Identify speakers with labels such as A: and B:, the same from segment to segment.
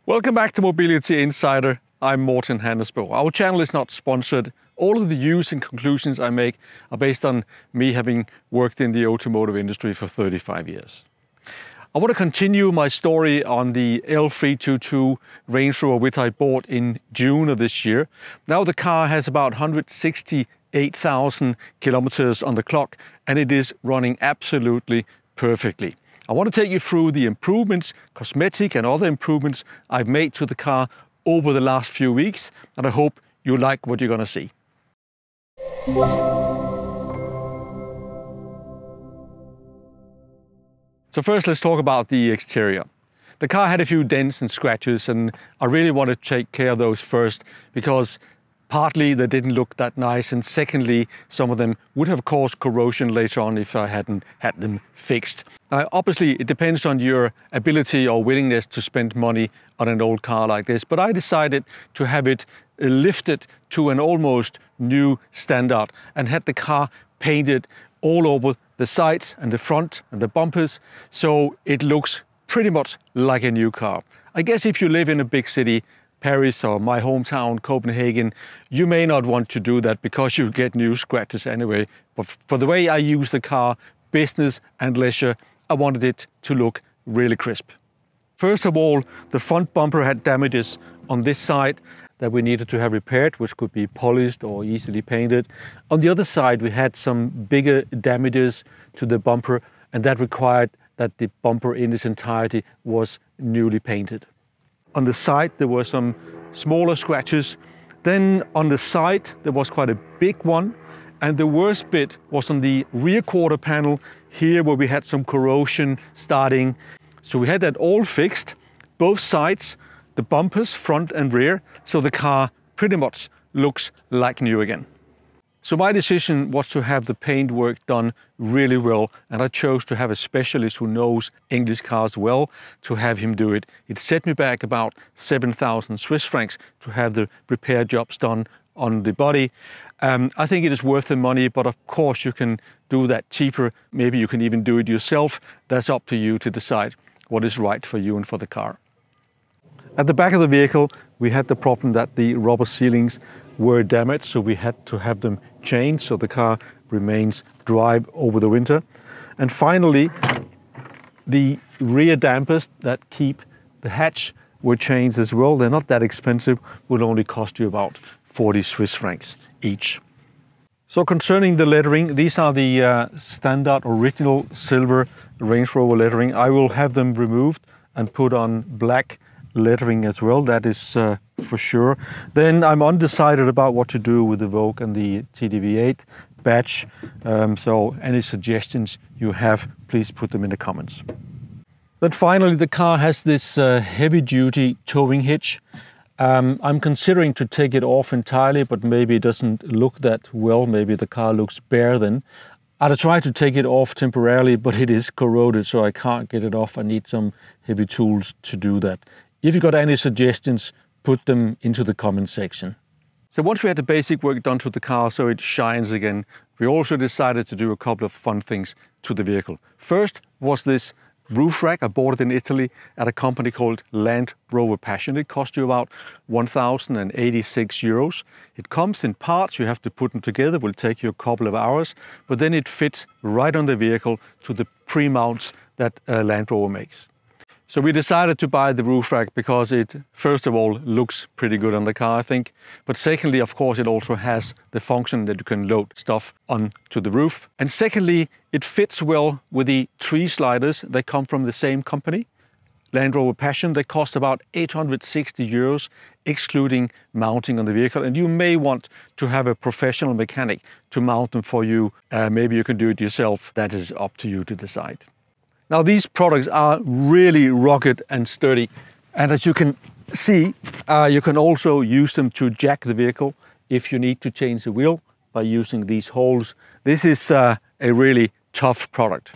A: Welcome back to Mobility Insider. I'm Morten Hannesbo. Our channel is not sponsored. All of the views and conclusions I make are based on me having worked in the automotive industry for 35 years. I want to continue my story on the L322 Range Rover which I bought in June of this year. Now the car has about 168,000 kilometers on the clock and it is running absolutely perfectly. I want to take you through the improvements, cosmetic and other improvements I've made to the car over the last few weeks, and I hope you like what you're going to see. So first let's talk about the exterior. The car had a few dents and scratches and I really want to take care of those first because partly they didn't look that nice, and secondly some of them would have caused corrosion later on if I hadn't had them fixed. Obviously it depends on your ability or willingness to spend money on an old car like this, but I decided to have it lifted to an almost new standard and had the car painted all over the sides and the front and the bumpers, so it looks pretty much like a new car. I guess if you live in a big city, Paris or my hometown, Copenhagen, you may not want to do that because you get new scratches anyway. But for the way I use the car, business and leisure, I wanted it to look really crisp. First of all, the front bumper had damages on this side that we needed to have repaired, which could be polished or easily painted. On the other side, we had some bigger damages to the bumper, and that required that the bumper in its entirety was newly painted. On the side, there were some smaller scratches. Then on the side, there was quite a big one. And the worst bit was on the rear quarter panel here, where we had some corrosion starting. So we had that all fixed, both sides, the bumpers, front and rear. So the car pretty much looks like new again. So my decision was to have the paint work done really well, and I chose to have a specialist who knows English cars well to have him do it. It set me back about 7,000 Swiss francs to have the repair jobs done on the body. I think it is worth the money, but of course you can do that cheaper. Maybe you can even do it yourself. That's up to you to decide what is right for you and for the car. At the back of the vehicle, we had the problem that the rubber ceilings were damaged, so we had to have them changed so the car remains dry over the winter. And finally, the rear dampers that keep the hatch were changed as well. They're not that expensive, will only cost you about 40 Swiss francs each. So concerning the lettering, these are the standard original silver Range Rover lettering. I will have them removed and put on black lettering as well, that is for sure. Then I'm undecided about what to do with the Vogue and the TDV8 badge. So any suggestions you have, please put them in the comments. Then finally, the car has this heavy-duty towing hitch. I'm considering to take it off entirely, but maybe it doesn't look that well. Maybe the car looks bare then. I'll try to take it off temporarily, but it is corroded, so I can't get it off. I need some heavy tools to do that. If you got any suggestions, put them into the comment section. So once we had the basic work done to the car so it shines again, we also decided to do a couple of fun things to the vehicle. First was this roof rack. I bought it in Italy at a company called Range Rover Passion. It cost you about 1,086 euros. It comes in parts, you have to put them together, it will take you a couple of hours, but then it fits right on the vehicle to the pre-mounts that Land Rover makes. So we decided to buy the roof rack because it, first of all, looks pretty good on the car, I think. But secondly, of course, it also has the function that you can load stuff onto the roof. And secondly, it fits well with the tree sliders that come from the same company, Land Rover Passion. They cost about 860 euros, excluding mounting on the vehicle. And you may want to have a professional mechanic to mount them for you. Maybe you can do it yourself. That is up to you to decide. Now these products are really rugged and sturdy, and as you can see, you can also use them to jack the vehicle if you need to change the wheel by using these holes. This is a really tough product.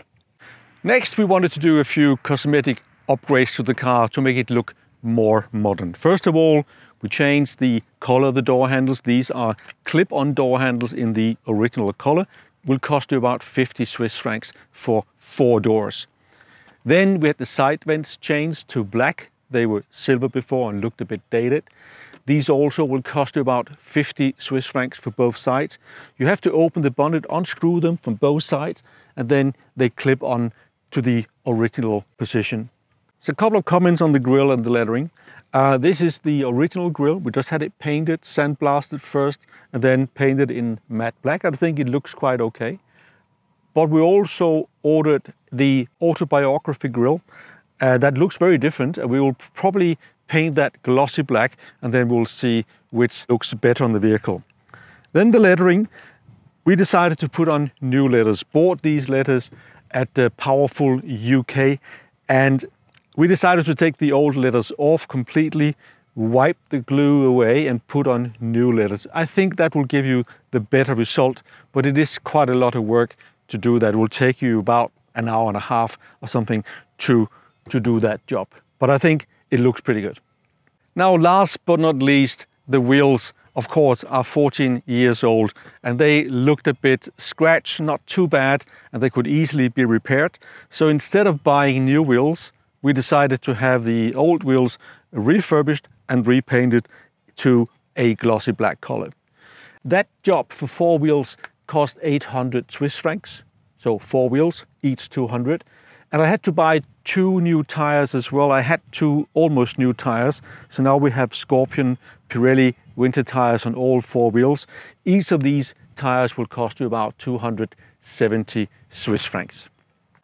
A: Next, we wanted to do a few cosmetic upgrades to the car to make it look more modern. First of all, we changed the color of the door handles. These are clip-on door handles in the original color. Will cost you about 50 Swiss francs for 4 doors. Then we had the side vents changed to black. they were silver before and looked a bit dated. These also will cost you about 50 Swiss francs for both sides. You have to open the bonnet, unscrew them from both sides, and then they clip on to the original position. So a couple of comments on the grille and the lettering. This is the original grille. We just had it painted, sandblasted first, and then painted in matte black. I think it looks quite okay. But we also ordered the autobiography grille. That looks very different, and we will probably paint that glossy black, and then we'll see which looks better on the vehicle. Then the lettering, we decided to put on new letters. Bought these letters at Powerful UK, and we decided to take the old letters off completely, wipe the glue away and put on new letters. I think that will give you the better result, but it is quite a lot of work to do that. It will take you about an hour and a half or something to do that job. But I think it looks pretty good. Now, last but not least, the wheels, of course, are 14 years old, and they looked a bit scratched, not too bad, and they could easily be repaired. So instead of buying new wheels, we decided to have the old wheels refurbished and repainted to a glossy black color. That job for 4 wheels cost 800 Swiss francs, so 4 wheels, each 200. And I had to buy 2 new tires as well. I had 2 almost new tires. So now we have Scorpion Pirelli Winter tires on all 4 wheels. Each of these tires will cost you about 270 Swiss francs.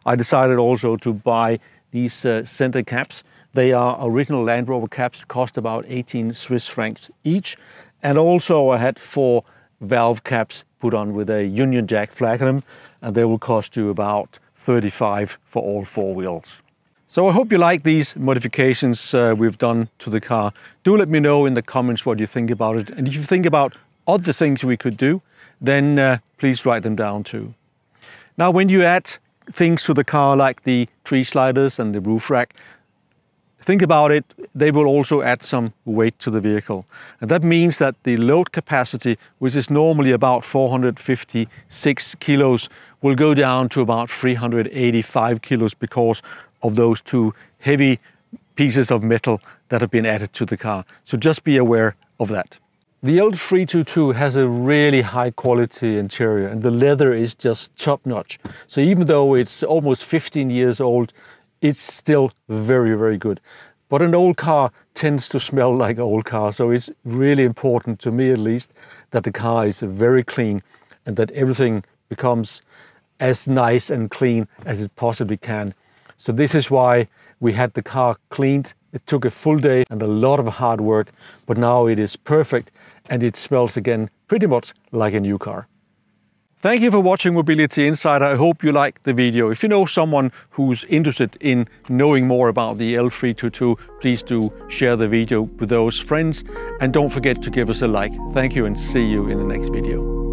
A: I decided also to buy these center caps. They are original Land Rover caps, cost about 18 Swiss francs each. And also I had 4 valve caps put on with a Union Jack flag on them, and they will cost you about 35 for all 4 wheels. So I hope you like these modifications we've done to the car. Do let me know in the comments what you think about it. And if you think about other things we could do, then please write them down too. Now, when you add things to the car like the tree sliders and the roof rack, think about it, they will also add some weight to the vehicle. And that means that the load capacity, which is normally about 456 kilos, will go down to about 385 kilos because of those 2 heavy pieces of metal that have been added to the car. So just be aware of that. The L322 has a really high quality interior, and the leather is just top notch. So even though it's almost 15 years old, it's still very, very good. But an old car tends to smell like an old car, so it's really important, to me at least, that the car is very clean and that everything becomes as nice and clean as it possibly can. So this is why we had the car cleaned. It took a full day and a lot of hard work, but now it is perfect and it smells again pretty much like a new car. Thank you for watching Mobility Insider. I hope you liked the video. If you know someone who's interested in knowing more about the L322, please do share the video with those friends, and don't forget to give us a like. Thank you, and see you in the next video.